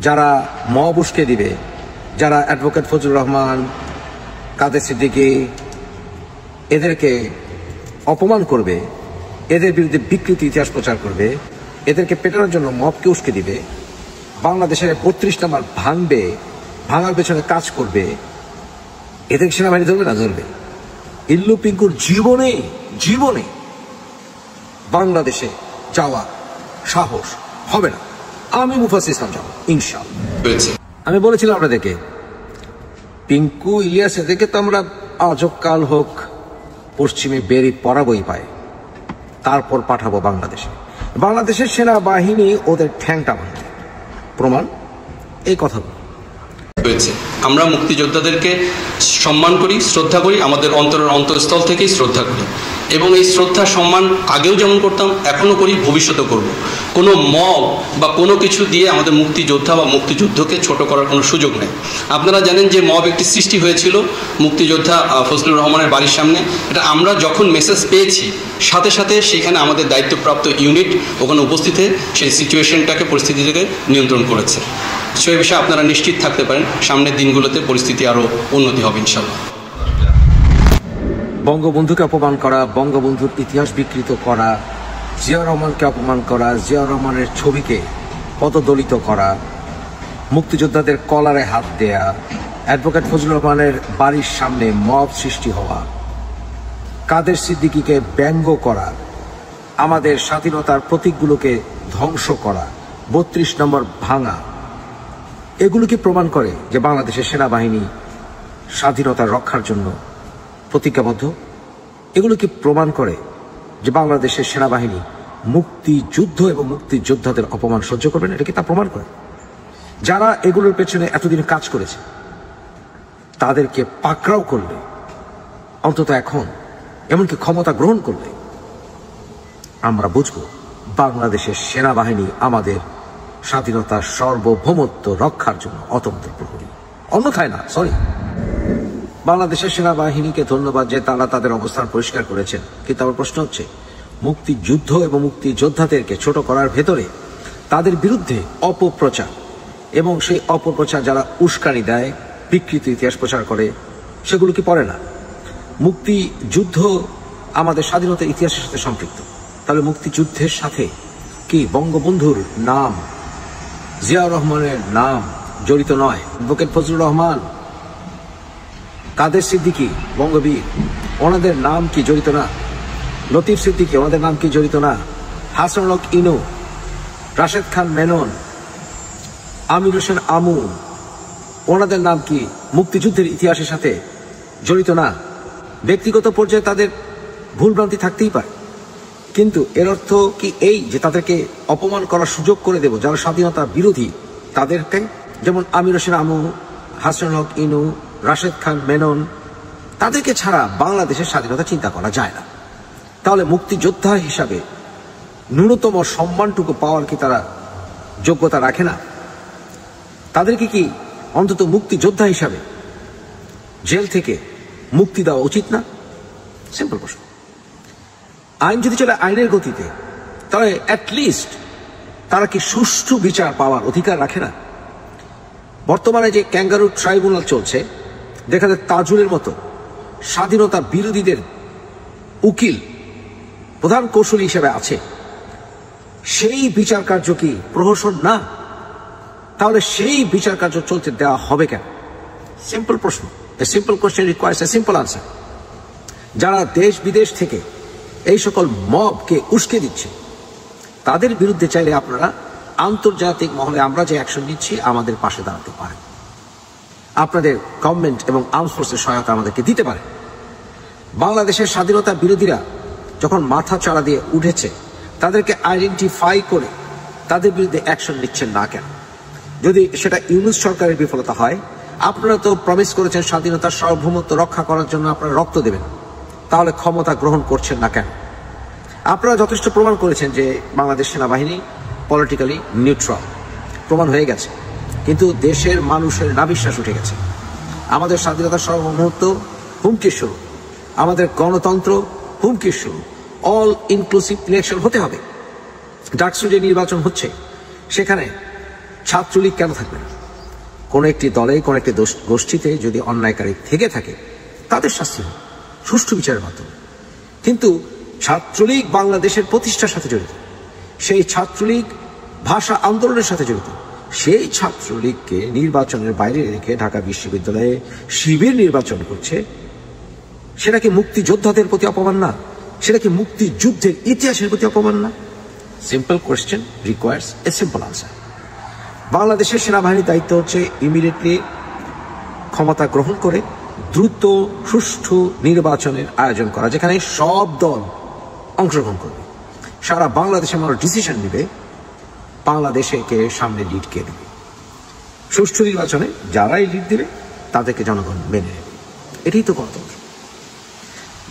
যারা মব উস্কে দিবে, যারা অ্যাডভোকেট ফজলুর রহমান, কাদের সিদ্দিকী, এদেরকে অপমান করবে, এদের বিরুদ্ধে বিকৃত ইতিহাস প্রচার করবে, এদেরকে পেটানোর জন্য মবকে উস্কে দিবে, বাংলাদেশের ৩২ নম্বর ভাঙবে, ভাঙার পেছনে কাজ করবে, এদের সেনাবাহিনী ধরবে না? ধরবে। ইল্লু পিঙ্কুর জীবনে জীবনে বাংলাদেশে যাওয়া সাহস হবে না। আমি মুফাজ্জল ইসলাম যাব ইনশাআল্লাহ। আমি বলেছিলাম আপনাদেরকে, পিঙ্কু ইলিয়াস এদেরকে তো আমরা আজব কাল হোক পশ্চিমে বেরি পরাবই পাই, তারপর পাঠাবো বাংলাদেশে। বাংলাদেশের সেনাবাহিনী ওদের ঠ্যাংটা ভাঙবে। প্রমাণ এই কথা হয়েছে। আমরা মুক্তিযোদ্ধাদেরকে সম্মান করি, শ্রদ্ধা করি, আমাদের অন্তরের অন্তরস্থল থেকেই শ্রদ্ধা করি, এবং এই শ্রদ্ধা সম্মান আগেও যেমন করতাম এখনও করি, ভবিষ্যতেও করব। কোনো মব বা কোনো কিছু দিয়ে আমাদের মুক্তিযোদ্ধা বা মুক্তিযুদ্ধকে ছোট করার কোনো সুযোগ নেই। আপনারা জানেন যে মব একটি সৃষ্টি হয়েছিল মুক্তিযোদ্ধা ফজলুর রহমানের বাড়ির সামনে। এটা আমরা যখন মেসেজ পেয়েছি সাথে সাথে সেখানে আমাদের দায়িত্বপ্রাপ্ত ইউনিট ওখানে উপস্থিত হয়ে সেই সিচুয়েশনটাকে, পরিস্থিতিটাকে নিয়ন্ত্রণ করেছে। সেই বিষয়ে আপনারা নিশ্চিত থাকতে পারেন সামনের দিনগুলোতে পরিস্থিতি আরও উন্নতি হবে ইনশাল্লাহ। বঙ্গবন্ধুকে অপমান করা, বঙ্গবন্ধুর ইতিহাস বিকৃত করা, জিয়াউর রহমানকে অপমান করা, জিয়াউর রহমানের ছবিকে পদদলিত করা, মুক্তিযোদ্ধাদের কলারে হাত দেয়া, অ্যাডভোকেট ফজলুর রহমানের বাড়ির সামনে মব সৃষ্টি হওয়া, কাদের সিদ্দিকীকে ব্যঙ্গ করা, আমাদের স্বাধীনতার প্রতীকগুলোকে ধ্বংস করা, ৩২ নম্বর ভাঙা, এগুলো কি প্রমাণ করে যে বাংলাদেশের সেনাবাহিনী স্বাধীনতা রক্ষার জন্য প্রতিজ্ঞাবদ্ধ? এগুলো কি প্রমাণ করে যে বাংলাদেশের সেনাবাহিনী মুক্তিযুদ্ধ এবং মুক্তিযোদ্ধাদের অপমান সহ্য করবে না? এটা কি তা প্রমাণ করে? যারা এগুলোর পেছনে এতদিন কাজ করেছে তাদেরকে পাকড়াও করলে, অন্তত এখন এমনকি ক্ষমতা গ্রহণ করলে আমরা বুঝব বাংলাদেশের সেনাবাহিনী আমাদের স্বাধীনতার সার্বভৌমত্ব রক্ষার জন্য অতন্ত্র প্রহরী, অন্যথায় না। বাংলাদেশের সেনাবাহিনীকে ধন্যবাদ যে তারা তাদের অবস্থান পরিষ্কার করেছেন, কিন্তু আমার প্রশ্ন হচ্ছে মুক্তিযুদ্ধ এবং মুক্তিযোদ্ধাদেরকে ছোট করার ভেতরে তাদের বিরুদ্ধে অপপ্রচার এবং সেই অপপ্রচার যারা উস্কানি দেয়, বিকৃত ইতিহাস প্রচার করে, সেগুলো কি পড়ে না? মুক্তিযুদ্ধ আমাদের স্বাধীনতার ইতিহাসের সাথে সম্পৃক্ত। তাহলে মুক্তিযুদ্ধের সাথে কি বঙ্গবন্ধুর নাম, জিয়াউর রহমানের নাম জড়িত নয়? অ্যাডভোকেট ফজলুর রহমান, কাদের সিদ্দিকী বঙ্গবীর, ওনাদের নাম কি জড়িত না? লতিফ সিদ্দিকী, ওনাদের নাম কি জড়িত না? হাসানুল হক ইনু, রাশেদ খান মেনন, আমির হোসেন আমু, ওনাদের নাম কি মুক্তিযুদ্ধের ইতিহাসের সাথে জড়িত না? ব্যক্তিগত পর্যায়ে তাদের ভুলভ্রান্তি থাকতেই পারে, কিন্তু এর অর্থ কি এই যে তাদেরকে অপমান করার সুযোগ করে দেব যারা স্বাধীনতা বিরোধী তাদেরকে? যেমন আমির হোসেন আমু, হাসানুল হক ইনু, রাশেদ খান মেনন, তাদেরকে ছাড়া বাংলাদেশের স্বাধীনতা চিন্তা করা যায় না। তাহলে মুক্তিযোদ্ধা হিসাবে ন্যূনতম সম্মানটুকু পাওয়ার কি তারা যোগ্যতা রাখে না? তাদেরকে কি অন্তত মুক্তিযোদ্ধা হিসাবে জেল থেকে মুক্তি দেওয়া উচিত না? সিম্পল প্রশ্ন। আইন যদি চলে আইনের গতিতে, তাহলে অ্যাটলিস্ট তারা কি সুষ্ঠু বিচার পাওয়ার অধিকার রাখে না? বর্তমানে যে ক্যাঙ্গারু ট্রাইব্যুনাল চলছে, দেখা যায় তাজুলের মতো স্বাধীনতা বিরোধীদের উকিল প্রধান কৌশলী হিসেবে আছে, সেই বিচার কার্য কি প্রহসন না? তাহলে সেই বিচার কার্য চলতে দেওয়া হবে কেন? সিম্পল প্রশ্ন। A simple question requires a simple answer. যারা দেশ বিদেশ থেকে এই সকল মবকে উস্কে দিচ্ছে তাদের বিরুদ্ধে চাইলে আপনারা আন্তর্জাতিক মহলে আমরা যে অ্যাকশন নিচ্ছি আমাদের পাশে দাঁড়াতে পারেন। আপনাদের গভর্নমেন্ট এবং আর্মস ফোর্সের সহায়তা আমাদেরকে দিতে পারে। বাংলাদেশের স্বাধীনতা বিরোধীরা যখন মাথা চাড়া দিয়ে উঠেছে তাদেরকে আইডেন্টিফাই করে তাদের বিরুদ্ধে অ্যাকশন নিচ্ছেন না কেন? যদি সেটা ইউনূস সরকারের বিফলতা হয়, আপনারা তো প্রমিস করেছেন স্বাধীনতার সার্বভৌমত্ব রক্ষা করার জন্য আপনারা রক্ত দেবেন, তাহলে ক্ষমতা গ্রহণ করছেন না কেন? আপনারা যথেষ্ট প্রমাণ করেছেন যে বাংলাদেশ সেনাবাহিনী পলিটিক্যালি নিউট্রাল, প্রমাণ হয়ে গেছে, কিন্তু দেশের মানুষের নাবিশ্বাস উঠে গেছে। আমাদের স্বাধীনতার সার্বভৌমত্ব হুমকির শুরু, আমাদের গণতন্ত্র হুমকির শুরু। অল ইনক্লুসিভ ইলেকশন হতে হবে। ডাকসু যে নির্বাচন হচ্ছে সেখানে ছাত্রলীগ কেন থাকবে না? কোনো একটি দলে, কোনো একটি গোষ্ঠীতে যদি অন্যায়কারী থেকে থাকে তাদের শাস্তি হবে সুষ্ঠু বিচারের মাধ্যমে। কিন্তু ছাত্রলীগ বাংলাদেশের প্রতিষ্ঠার সাথে জড়িত, সেই ছাত্রলীগ ভাষা আন্দোলনের সাথে জড়িত, সেই ছাত্রলীগকে নির্বাচনের বাইরে রেখে ঢাকা বিশ্ববিদ্যালয়ে শিবির নির্বাচন করছে। সেটা কি মুক্তিযোদ্ধাদের প্রতি অপমান না? সেটা কি মুক্তিযুদ্ধের ইতিহাসের প্রতি অপমান না? Simple question requires a simple answer. বাংলাদেশের সেনাবাহিনীর দায়িত্ব হচ্ছে ইমিডিয়েটলি ক্ষমতা গ্রহণ করে দ্রুত সুষ্ঠু নির্বাচনের আয়োজন করা, যেখানে সব দল অংশগ্রহণ করবে। সারা বাংলাদেশের মানুষ ডিসিশন নেবে বাংলাদেশে কে সামনে লিড কে দেবে। সুষ্ঠু নির্বাচনে যারাই লিড দেবে তাদেরকে জনগণ মেনে নেবে। এটাই তো গণতন্ত্র।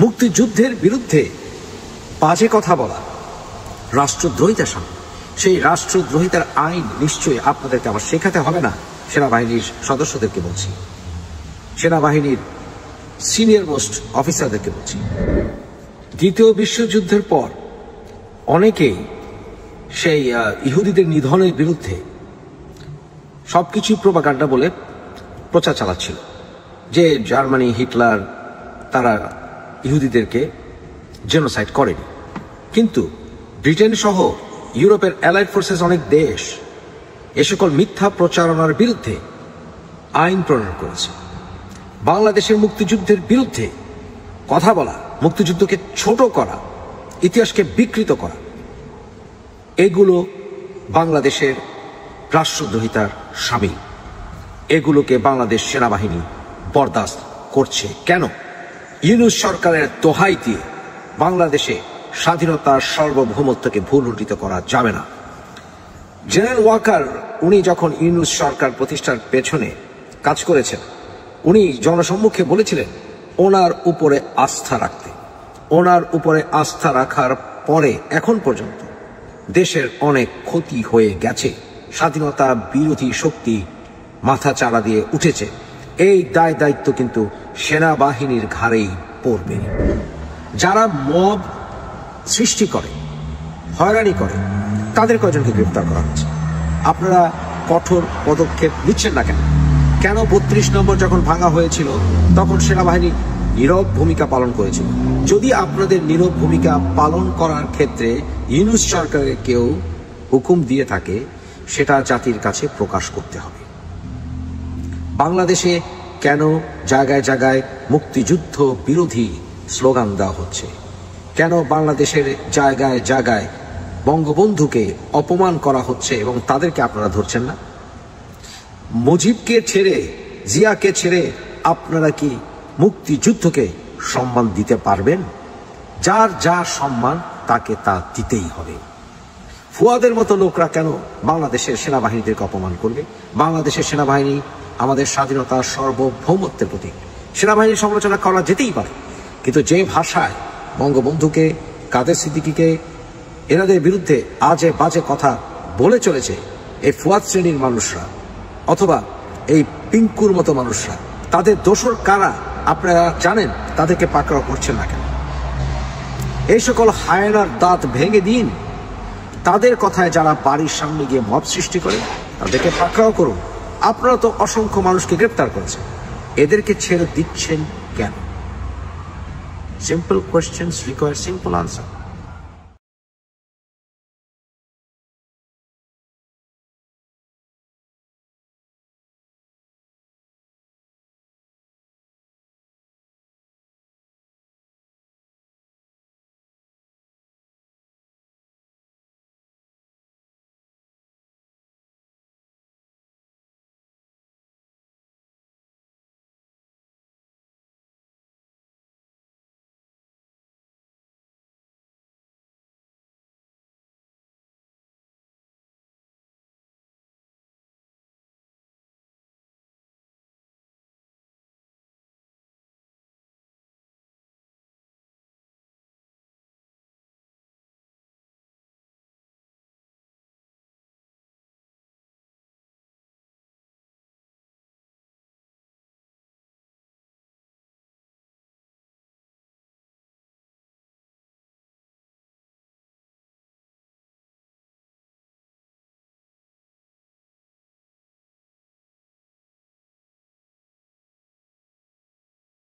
মুক্তিযুদ্ধের বিরুদ্ধে বাজে কথা বলা রাষ্ট্রদ্রোহিতার সামনে। সেই রাষ্ট্রদ্রোহিতার আইন নিশ্চয়ই আপনাদেরকে আবার শেখাতে হবে না। সেনাবাহিনীর সদস্যদেরকে বলছি, সেনাবাহিনীর সিনিয়র মোস্ট অফিসারদেরকে বলছি, দ্বিতীয় বিশ্বযুদ্ধের পর অনেকেই সেই ইহুদিদের নিধনের বিরুদ্ধে সবকিছু প্রোপাগান্ডা বলে প্রচার চালাচ্ছিল যে জার্মানি, হিটলার তারা ইহুদিদেরকে জেনোসাইড করেনি। কিন্তু ব্রিটেন সহ ইউরোপের অ্যালাইড ফোর্সেস অনেক দেশ এ সকল মিথ্যা প্রচারণার বিরুদ্ধে আইন প্রণয়ন করেছে। বাংলাদেশের মুক্তিযুদ্ধের বিরুদ্ধে কথা বলা, মুক্তিযুদ্ধকে ছোট করা, ইতিহাসকে বিকৃত করা, এগুলো বাংলাদেশের রাষ্ট্রদ্রোহিতার শামিল। এগুলোকে বাংলাদেশ সেনাবাহিনী বরদাস্ত করছে কেন? ইউনূস সরকারের দোহাই দিয়ে বাংলাদেশে স্বাধীনতার সার্বভৌমত্বকে ভুলুণ্ঠিত করা যাবে না। জেনারেল ওয়াকার উনি যখন ইউনূস সরকার প্রতিষ্ঠার পেছনে কাজ করেছেন, উনি জনসম্মুখে বলেছিলেন ওনার উপরে আস্থা রাখতে। ওনার উপরে আস্থা রাখার পরে এখন পর্যন্ত দেশের অনেক ক্ষতি হয়ে গেছে। স্বাধীনতা বিরোধী শক্তি মাথা চাড়া দিয়ে উঠেছে। এই দায় দায়িত্ব কিন্তু সেনাবাহিনীর ঘাড়েই পড়বে। যারা মব সৃষ্টি করে, হয়রানি করে, তাদের কয়জনকে গ্রেফতার করা হচ্ছে। আপনারা কঠোর পদক্ষেপ নিচ্ছেন না কেন? কেন 32 নম্বর যখন ভাঙা হয়েছিল তখন সেনাবাহিনী নীরব ভূমিকা পালন করেছিল? যদি আপনাদের নীরব ভূমিকা পালন করার ক্ষেত্রে ইউনূস সরকারের কেউ হুকুম দিয়ে থাকে, সেটা জাতির কাছে প্রকাশ করতে হবে। বাংলাদেশে কেন জায়গায় জায়গায় মুক্তিযুদ্ধ বিরোধী স্লোগান দেওয়া হচ্ছে? কেন বাংলাদেশের জায়গায় জায়গায় বঙ্গবন্ধুকে অপমান করা হচ্ছে এবং তাদেরকে আপনারা ধরছেন না? মুজিবকে ছেড়ে, জিয়াকে ছেড়ে আপনারা কি মুক্তিযুদ্ধকে সম্মান দিতে পারবেন? যার যা সম্মান তাকে তা দিতেই হবে। ফুয়াদের মতো লোকরা কেন বাংলাদেশের সেনাবাহিনীদেরকে অপমান করবে? বাংলাদেশের সেনাবাহিনী আমাদের স্বাধীনতার সার্বভৌমত্বের প্রতীক। সেনাবাহিনীর সমালোচনা করা যেতেই পারে, কিন্তু যে ভাষায় বঙ্গবন্ধুকে, কাদের সিদ্দিকীকে, এনাদের বিরুদ্ধে আজে বাজে কথা বলে চলেছে এই ফুয়াদ শ্রেণীর মানুষরা অথবা এই পিঙ্কুর মতো মানুষরা, তাদের দোসর কারা আপনারা জানেন? তাদেরকে পাকড়াও করছেন না কেন? এই সকল হায়নার দাঁত ভেঙে দিন। তাদের কথায় যারা বাড়ির সামনে গিয়ে মব সৃষ্টি করে তাদেরকে পাকড়াও করুন। আপনারা তো অসংখ্য মানুষকে গ্রেপ্তার করেছেন, এদেরকে ছেড়ে দিচ্ছেন কেন? Simple questions require simple answer.